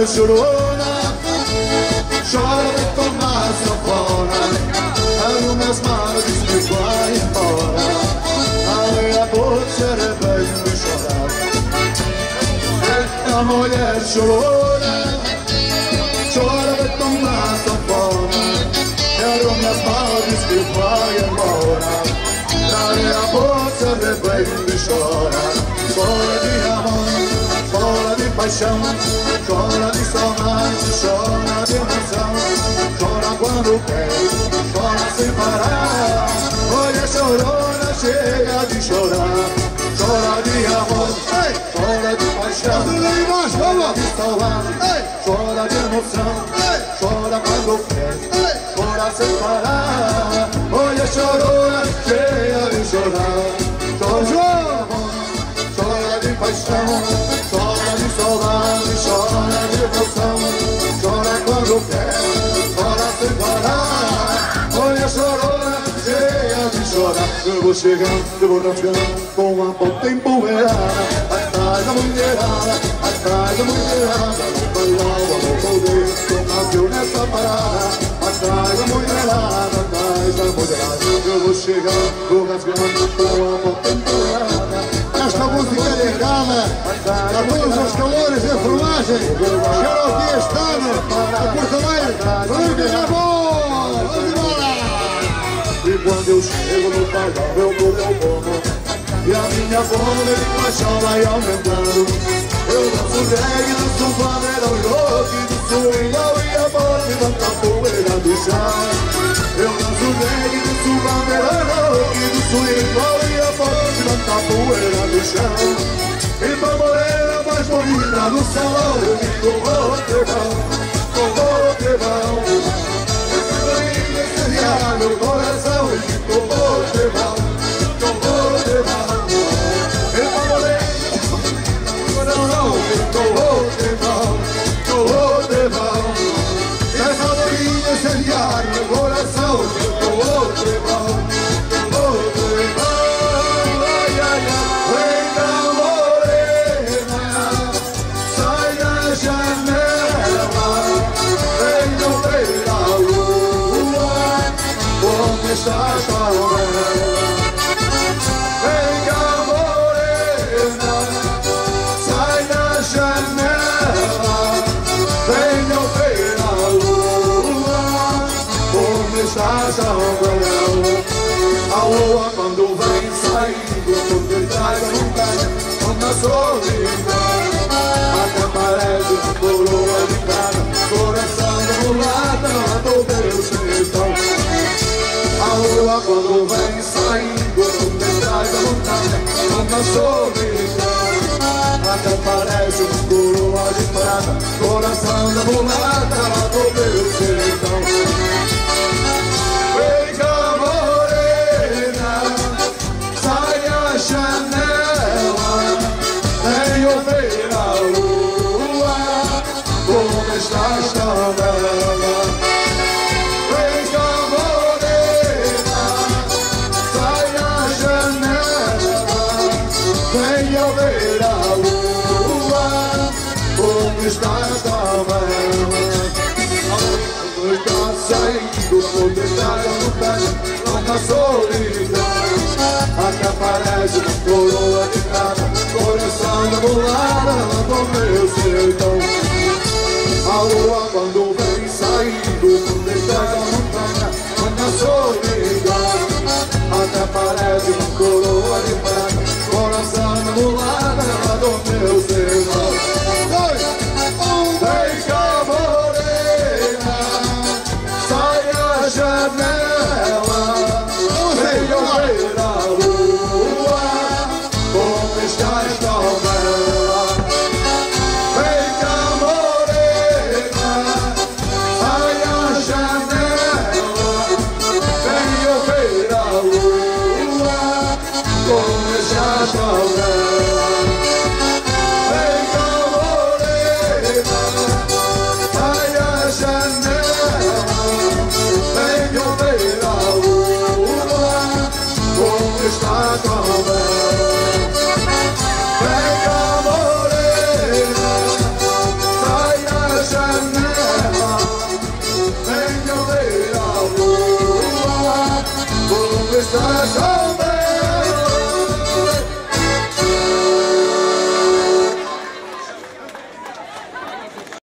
velha chorona, chora de tomar sanfona. Arruma as malas e vai embora. Abre a boca, bem de chorar. A mulher chorona, chora de tomar sanfona. Arruma as malas e vai embora. Abre a boca, bem de chorar. Chora de amor, chora de paixão, chora de saudade, chora de emoção. Chora quando quer, chora sem parar. Olha chorona, chega de chorar. Chora de amor, chora de paixão, chora de saudade, chora de emoção. Chora quando quer, chora sem parar. Olha chorona, chega de chorar. Chora de amor, chora de paixão, chora de saudade, chora de emoção. Chora quando quer, chora sem parar. Olha chorona, cheia de chorar. Eu vou chegando, eu vou rasgando, com a ponta empoeirada. Atrás da mulherada, atrás da mulherada. Não bailava, não poder, não nasceu nessa parada. Atrás da mulherada, atrás da mulherada. Eu vou chegando, vou rasgando, com a ponta empoeirada. Esta música é dedicada a todos os calores de enfermagem, Cherokee Estado, a Porto Alegre, Rodrigo Jabó, vamos embora! E quando eu chego no paizão eu dou meu bono, e a minha fome de paixão vai aumentando. Eu danço reggae, danço pandeirão e rock, do swingão e a bola e da capoeira do chão. Eu danço reggae, danço pandeirão e rock, do swingão e a bola e da capoeira do chão. E pra morena mais bonita no salão, eu digo roqueirão, roqueirão. Meu coração e ficou roqueirão, roqueirão. E pra morena coração ficou roqueirão, roqueirão. Essa dorinha incendiar meu coração ficou roqueirão, roqueirão. Ai, ai, ai. Vem cá morena, sai da janela, vem não ver a lua, como está esta hora. Vem cá morena, sai da janela, vem não ver a lua, como está esta hora. A lua quando vem saindo por detrás da montanha, na solidão, até parece uma coroa de prata, coração da mulata do meu sertão. A lua quando vem saindo por detrás da montanha, na solidão, até parece uma coroa de prata, coração da mulata do meu sertão. Vem cá morena, sai a janela, venho ver a lua, como está esta vela. Vem cá morena, sai a janela, venho ver a lua, como está esta vela. Está saindo por detrás da montanha, na solidão, até parece uma coroa de prata, coração da mulata do meu sertão. A lua quando vem saindo por detrás da montanha, na solidão, até parece uma coroa de prata, coração da mulata do meu sertão. Vem cá morena, sai a janela, venho ver a lua, como está esta vela. Vem cá morena, sai a janela, venho ver a lua, como está esta vela. Vem cá morena, sai a janela, venho ver a lua, como está esta vela. Vem cá morena, sai a Esta